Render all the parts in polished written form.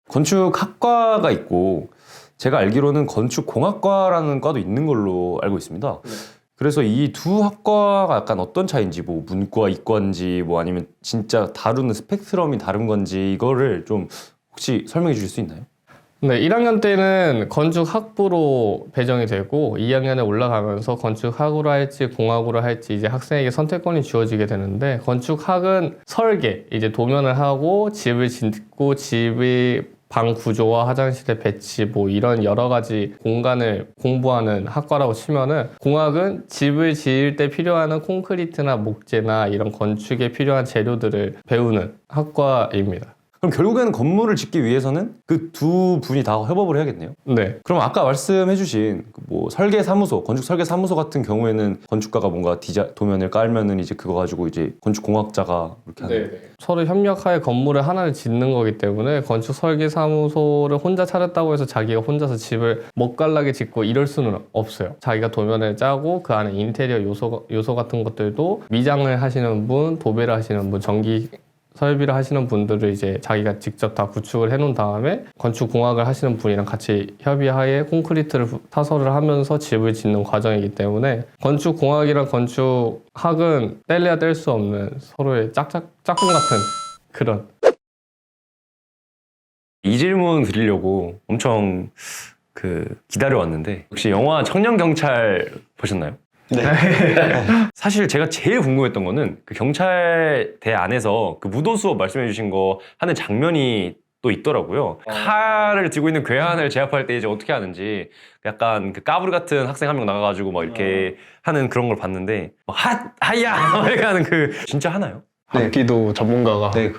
건축학과가 있고 제가 알기로는 건축공학과라는 과도 있는 걸로 알고 있습니다. 네. 그래서 이 두 학과가 약간 어떤 차이인지, 뭐 문과, 이과인지, 뭐 아니면 진짜 다루는 스펙트럼이 다른 건지 이거를 좀 혹시 설명해 주실 수 있나요? 네, 1학년 때는 건축학부로 배정이 되고 2학년에 올라가면서 건축학으로 할지 공학으로 할지 이제 학생에게 선택권이 주어지게 되는데, 건축학은 설계, 이제 도면을 하고 집을 짓고 집의 방 구조와 화장실의 배치 뭐 이런 여러 가지 공간을 공부하는 학과라고 치면은, 공학은 집을 지을 때 필요한 콘크리트나 목재나 이런 건축에 필요한 재료들을 배우는 학과입니다. 그럼 결국에는 건물을 짓기 위해서는 그 두 분이 다 협업을 해야겠네요. 네. 그럼 아까 말씀해주신 뭐 설계사무소, 건축 설계사무소 같은 경우에는 건축가가 뭔가 도면을 깔면은 이제 그거 가지고 이제 건축공학자가 이렇게 하는. 서로 협력하에 건물을 하나를 짓는 거기 때문에 건축 설계사무소를 혼자 차렸다고 해서 자기가 혼자서 집을 멋깔나게 짓고 이럴 수는 없어요. 자기가 도면을 짜고 그 안에 인테리어 요소 같은 것들도 미장을 하시는 분, 도배를 하시는 분, 전기 설비를 하시는 분들을 이제 자기가 직접 다 구축을 해놓은 다음에 건축공학을 하시는 분이랑 같이 협의하에 콘크리트를 타설을 하면서 집을 짓는 과정이기 때문에, 건축공학이랑 건축학은 뗄래야 뗄 수 없는 서로의 짝꿍 같은 그런. 이 질문 드리려고 엄청 기다려왔는데, 혹시 영화 청년경찰 보셨나요? 네. 사실 제가 제일 궁금했던 거는 그 경찰대 안에서 그 무도 수업 말씀해 주신 거 하는 장면이 또 있더라고요. 칼을 들고 있는 괴한을 제압할 때 이제 어떻게 하는지, 약간 그 까불이 같은 학생 한 명 나가가지고 막 이렇게 하는 그런 걸 봤는데, 하야! 이렇게 하는 진짜 하나요? 합기도 전문가가. 네,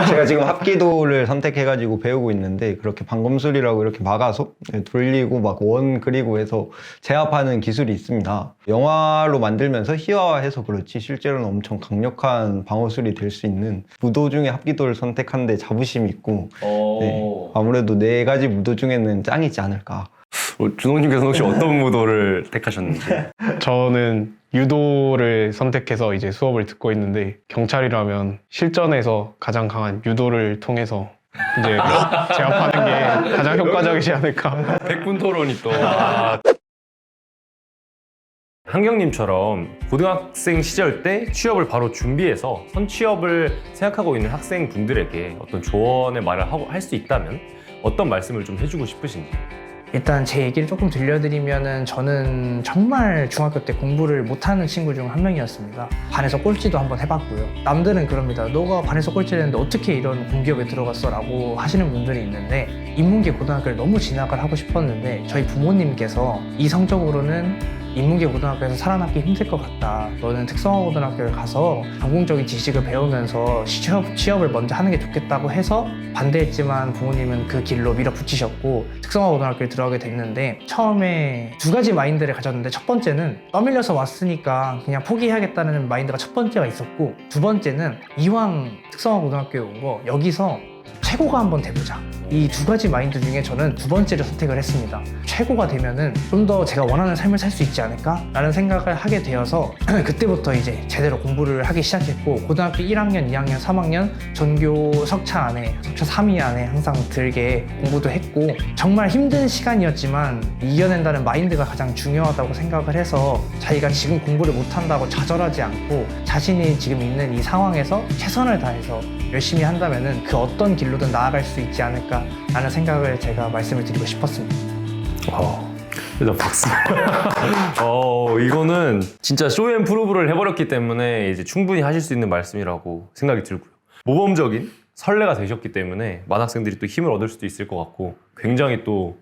제가 지금 합기도를 선택해가지고 배우고 있는데, 그렇게 방검술이라고 이렇게 막아서 돌리고 막 원 그리고 해서 제압하는 기술이 있습니다. 영화로 만들면서 희화화해서 그렇지 실제로는 엄청 강력한 방어술이 될 수 있는 무도 중에 합기도를 선택한 데 자부심이 있고, 네, 아무래도 4가지 무도 중에는 짱이지 않을까. 준호님께서는 혹시 어떤 무도를 택하셨는지? 저는 유도를 선택해서 이제 수업을 듣고 있는데, 경찰이라면 실전에서 가장 강한 유도를 통해서 이제 제압하는 게 가장 효과적이지 않을까. 백분 토론이 또. 한경님처럼 고등학생 시절 때 취업을 바로 준비해서 선취업을 생각하고 있는 학생분들에게 어떤 조언의 말을 할 수 있다면 어떤 말씀을 좀 해주고 싶으신지? 일단 제 얘기를 조금 들려드리면은, 저는 정말 중학교 때 공부를 못하는 친구 중 한 명이었습니다. 반에서 꼴찌도 한번 해봤고요. 남들은 그럽니다. 너가 반에서 꼴찌를 했는데 어떻게 이런 공기업에 들어갔어? 라고 하시는 분들이 있는데, 인문계 고등학교를 너무 진학을 하고 싶었는데 저희 부모님께서 이성적으로는 인문계 고등학교에서 살아남기 힘들 것 같다. 너는 특성화 고등학교를 가서 전공적인 지식을 배우면서 취업을 먼저 하는 게 좋겠다고 해서 반대했지만, 부모님은 그 길로 밀어붙이셨고 특성화 고등학교에 들어가게 됐는데, 처음에 2가지 마인드를 가졌는데, 첫 번째는 떠밀려서 왔으니까 그냥 포기해야겠다는 마인드가 첫 번째가 있었고, 두 번째는 이왕 특성화 고등학교에 온 거 여기서 최고가 한번 돼보자. 이 2가지 마인드 중에 저는 두 번째를 선택을 했습니다. 최고가 되면은 좀 더 제가 원하는 삶을 살 수 있지 않을까? 라는 생각을 하게 되어서 그때부터 이제 제대로 공부를 하기 시작했고, 고등학교 1학년, 2학년, 3학년 전교 석차 안에, 석차 3위 안에 항상 들게 공부도 했고, 정말 힘든 시간이었지만 이겨낸다는 마인드가 가장 중요하다고 생각을 해서, 자기가 지금 공부를 못한다고 좌절하지 않고 자신이 지금 있는 이 상황에서 최선을 다해서 열심히 한다면은 그 어떤 길로든 나아갈 수 있지 않을까 라는 생각을 제가 말씀을 드리고 싶었습니다. 일단 박수. 이거는 진짜 쇼앤프루브를 해버렸기 때문에 이제 충분히 하실 수 있는 말씀이라고 생각이 들고요. 모범적인 선례가 되셨기 때문에 많은 학생들이 또 힘을 얻을 수도 있을 것 같고, 굉장히 또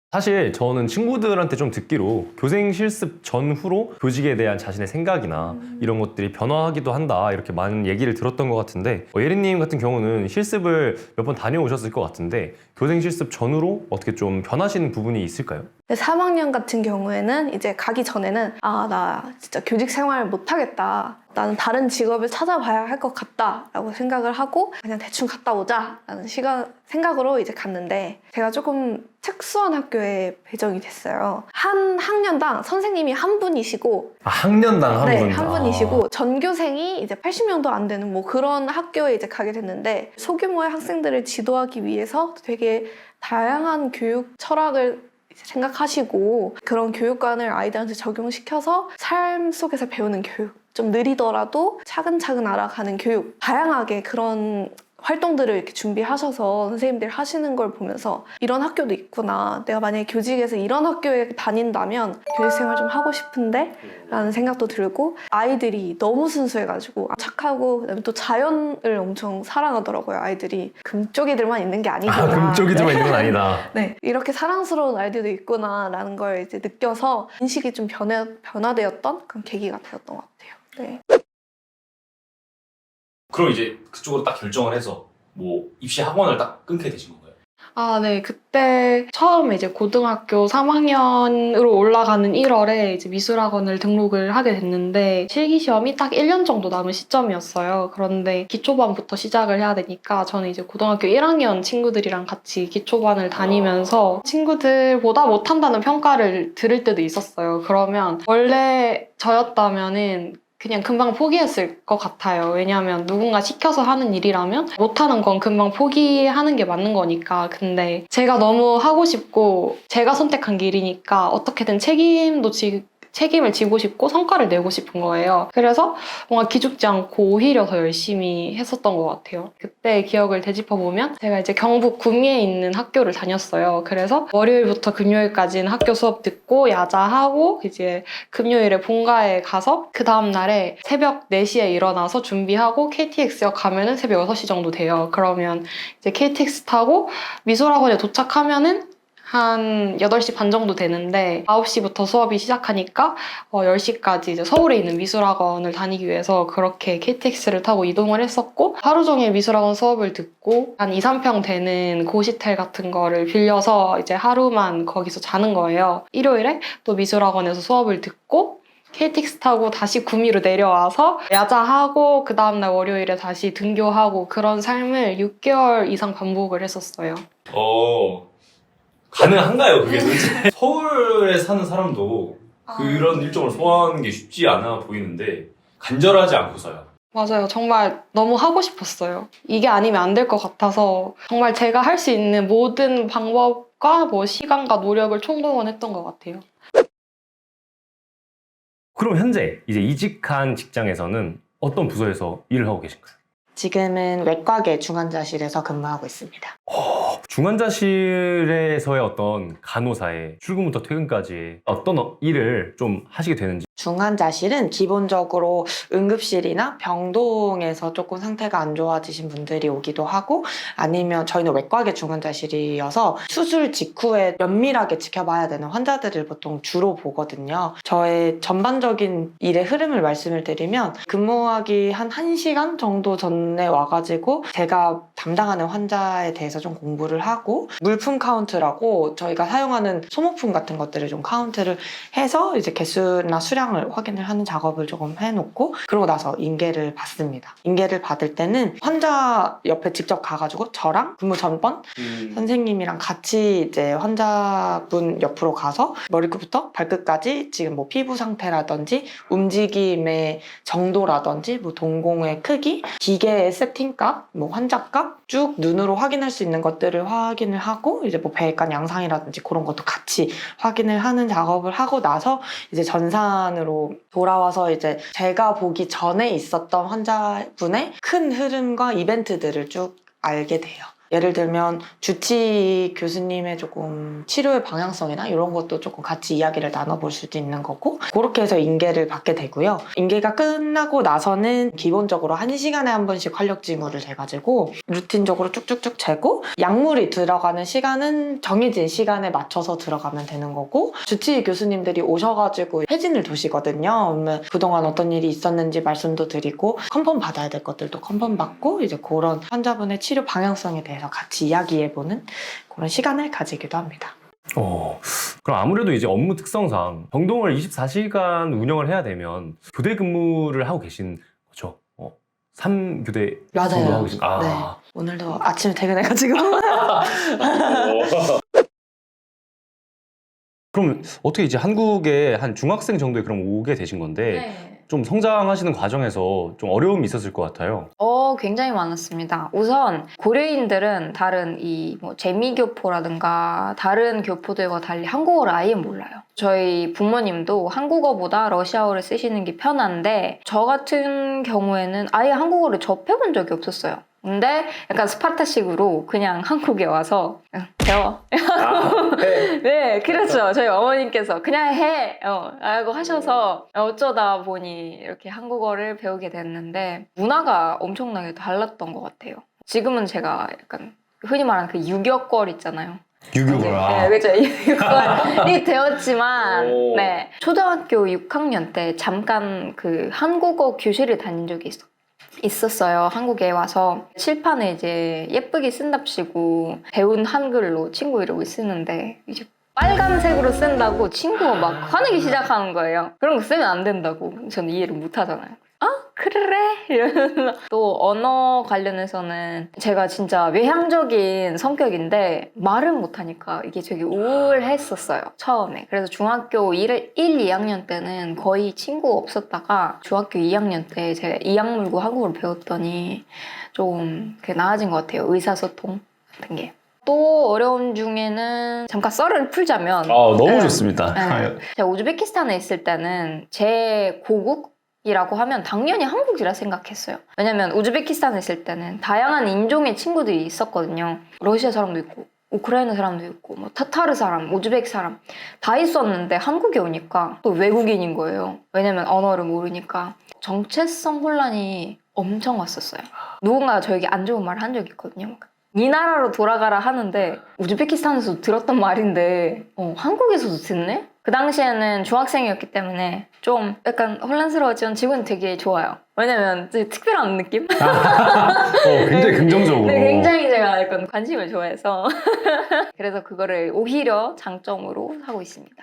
사실 저는 친구들한테 좀 듣기로 교생 실습 전후로 교직에 대한 자신의 생각이나 이런 것들이 변화하기도 한다, 이렇게 많은 얘기를 들었던 것 같은데, 예린님 같은 경우는 실습을 몇 번 다녀오셨을 것 같은데, 교생 실습 전후로 어떻게 좀 변하시는 부분이 있을까요? 3학년 같은 경우에는 이제 가기 전에는 나 진짜 교직 생활 못하겠다. 나는 다른 직업을 찾아봐야 할 것 같다라고 생각을 하고 그냥 대충 갔다 오자라는 생각으로 이제 갔는데 제가 조금 특수한 학교에 배정이 됐어요. 한 학년당 선생님이 한 분이시고 학년당 한 네, 분. 한 분이시고 전교생이 이제 80명도 안 되는 뭐 그런 학교에 이제 가게 됐는데 소규모의 학생들을 지도하기 위해서 되게 다양한 교육 철학을 이제 생각하시고 그런 교육관을 아이들한테 적용시켜서 삶 속에서 배우는 교육, 좀 느리더라도 차근차근 알아가는 교육, 다양하게 그런 활동들을 이렇게 준비하셔서 선생님들 하시는 걸 보면서 이런 학교도 있구나. 내가 만약에 교직에서 이런 학교에 다닌다면 교직생활 좀 하고 싶은데? 라는 생각도 들고 아이들이 너무 순수해가지고 착하고 그다음에 또 자연을 엄청 사랑하더라고요. 아이들이 금쪽이들만 있는 게 아니구나. 금쪽이들만 있는 건 아니다. 네, 이렇게 사랑스러운 아이들도 있구나라는 걸 이제 느껴서 인식이 좀 변화되었던 그런 계기가 되었던 것 같아요. 네. 그럼 이제 그쪽으로 딱 결정을 해서 뭐 입시 학원을 딱 끊게 되신 건가요? 아, 네. 그때 처음에 이제 고등학교 3학년으로 올라가는 1월에 이제 미술학원을 등록을 하게 됐는데 실기시험이 딱 1년 정도 남은 시점이었어요. 그런데 기초반부터 시작을 해야 되니까 저는 이제 고등학교 1학년 친구들이랑 같이 기초반을 다니면서 친구들보다 못한다는 평가를 들을 때도 있었어요. 그러면 원래 저였다면은 그냥 금방 포기했을 것 같아요. 왜냐하면 누군가 시켜서 하는 일이라면 못하는 건 금방 포기하는 게 맞는 거니까. 근데 제가 너무 하고 싶고 제가 선택한 길이니까 어떻게든 책임을 지고 싶고 성과를 내고 싶은 거예요. 그래서 뭔가 기죽지 않고 오히려 더 열심히 했었던 것 같아요. 그때 기억을 되짚어보면 제가 이제 경북 구미에 있는 학교를 다녔어요. 그래서 월요일부터 금요일까지는 학교 수업 듣고 야자하고 이제 금요일에 본가에 가서 그 다음날에 새벽 4시에 일어나서 준비하고 KTX역 가면은 새벽 6시 정도 돼요. 그러면 이제 KTX 타고 미술학원에 도착하면은 한 8시 반 정도 되는데 9시부터 수업이 시작하니까 10시까지 이제 서울에 있는 미술학원을 다니기 위해서 그렇게 KTX를 타고 이동을 했었고 하루 종일 미술학원 수업을 듣고 한 2, 3평 되는 고시텔 같은 거를 빌려서 이제 하루만 거기서 자는 거예요. 일요일에 또 미술학원에서 수업을 듣고 KTX 타고 다시 구미로 내려와서 야자하고 그 다음날 월요일에 다시 등교하고 그런 삶을 6개월 이상 반복을 했었어요. 가능한가요, 그게 도대체? 서울에 사는 사람도 그런 일정을 소화하는 게 쉽지 않아 보이는데 간절하지 않고서요. 맞아요. 정말 너무 하고 싶었어요. 이게 아니면 안 될 것 같아서 정말 제가 할 수 있는 모든 방법과 뭐 시간과 노력을 총동원했던 것 같아요. 그럼 현재 이제 이직한 직장에서는 어떤 부서에서 일을 하고 계신가요? 지금은 외과계 중환자실에서 근무하고 있습니다. 중환자실에서의 어떤 간호사의 출근부터 퇴근까지 어떤 일을 좀 하시게 되는지. 중환자실은 기본적으로 응급실이나 병동에서 조금 상태가 안 좋아지신 분들이 오기도 하고 아니면 저희는 외과계 중환자실이어서 수술 직후에 면밀하게 지켜봐야 되는 환자들을 보통 주로 보거든요. 저의 전반적인 일의 흐름을 말씀을 드리면 근무하기 한 1시간 정도 전에 와가지고 제가 담당하는 환자에 대해서 좀 공부를 하고 물품 카운트라고 저희가 사용하는 소모품 같은 것들을 좀 카운트를 해서 이제 개수나 수량을 확인을 하는 작업을 조금 해놓고 그러고 나서 인계를 받습니다. 인계를 받을 때는 환자 옆에 직접 가가지고 저랑 근무 전번 선생님이랑 같이 이제 환자분 옆으로 가서 머리끝부터 발끝까지 지금 뭐 피부 상태라든지 움직임의 정도라든지 뭐 동공의 크기, 기계의 세팅값, 뭐 환자값 쭉 눈으로 확인할 수 있는 것들을 확인을 하고 이제 뭐 배관 양상이라든지 그런 것도 같이 확인을 하는 작업을 하고 나서 이제 전산으로 돌아와서 이제 제가 보기 전에 있었던 환자분의 큰 흐름과 이벤트들을 쭉 알게 돼요. 예를 들면 주치 교수님의 조금 치료의 방향성이나 이런 것도 조금 같이 이야기를 나눠볼 수도 있는 거고 그렇게 해서 인계를 받게 되고요. 인계가 끝나고 나서는 기본적으로 1시간에 한 번씩 활력 징후를 재가지고 루틴적으로 쭉쭉쭉 재고 약물이 들어가는 시간은 정해진 시간에 맞춰서 들어가면 되는 거고 주치 교수님들이 오셔가지고 회진을 두시거든요. 그러면 그동안 어떤 일이 있었는지 말씀도 드리고 컨펌 받아야 될 것들도 컨펌 받고 이제 그런 환자분의 치료 방향성에 대해서 같이 이야기해보는 그런 시간을 가지기도 합니다. 그럼 아무래도 이제 업무 특성상 병동을 24시간 운영을 해야 되면 교대 근무를 하고 계신 거죠? 3교대 맞아요. 하고 계신. 네. 오늘도 아침에 퇴근해가지고. 그럼 어떻게 이제 한국에 한 중학생 정도에 그럼 오게 되신 건데 좀 성장하시는 과정에서 좀 어려움이 있었을 것 같아요. 굉장히 많았습니다. 우선 고려인들은 다른 이 뭐 재미교포라든가 다른 교포들과 달리 한국어를 아예 몰라요. 저희 부모님도 한국어보다 러시아어를 쓰시는 게 편한데 저 같은 경우에는 아예 한국어를 접해본 적이 없었어요. 근데 약간 스파르타식으로 그냥 한국에 와서 배워. 네, 그렇죠. 저희 어머님께서 그냥 해! 라고 하셔서 어쩌다 보니 이렇게 한국어를 배우게 됐는데 문화가 엄청나게 달랐던 것 같아요. 지금은 제가 약간 흔히 말하는 그 유격걸 있잖아요. 유교걸. 네, 그렇죠. 유격걸이 되었지만 네, 초등학교 6학년 때 잠깐 그 한국어 교실을 다닌 적이 있었어요. 한국에 와서 칠판에 이제 예쁘게 쓴답시고 배운 한글로 친구 이름을 쓰는데 이제 빨간색으로 쓴다고 친구가 막 화내기 시작하는 거예요. 그런 거 쓰면 안 된다고. 저는 이해를 못 하잖아요. 그래? 이러면서 또 언어 관련해서는 제가 진짜 외향적인 성격인데 말을 못하니까 이게 되게 우울했었어요. 처음에. 그래서 중학교 1, 2학년 때는 거의 친구 없었다가 중학교 2학년 때 제가 이악 물고 한국어를 배웠더니 좀 나아진 것 같아요. 의사소통 같은 게. 또 어려움 중에는 잠깐 썰을 풀자면 너무 좋습니다. 제가 우즈베키스탄에 있을 때는 제 고국이라고 하면 당연히 한국이라 생각했어요. 왜냐면 우즈베키스탄에 있을 때는 다양한 인종의 친구들이 있었거든요. 러시아 사람도 있고 우크라이나 사람도 있고 뭐 타타르 사람, 우즈베크 사람 다 있었는데 한국에 오니까 또 외국인인 거예요. 왜냐면 언어를 모르니까. 정체성 혼란이 엄청 왔었어요. 누군가 저에게 안 좋은 말을 한 적이 있거든요. 이 나라로 돌아가라 하는데 우즈베키스탄에서도 들었던 말인데 한국에서도 듣네? 그 당시에는 중학생이었기 때문에 좀 약간 혼란스러웠지만 지금은 되게 좋아요. 왜냐면 되게 특별한 느낌? 굉장히 긍정적으로. 네, 굉장히 제가 약간 관심을 좋아해서 그래서 그거를 오히려 장점으로 하고 있습니다.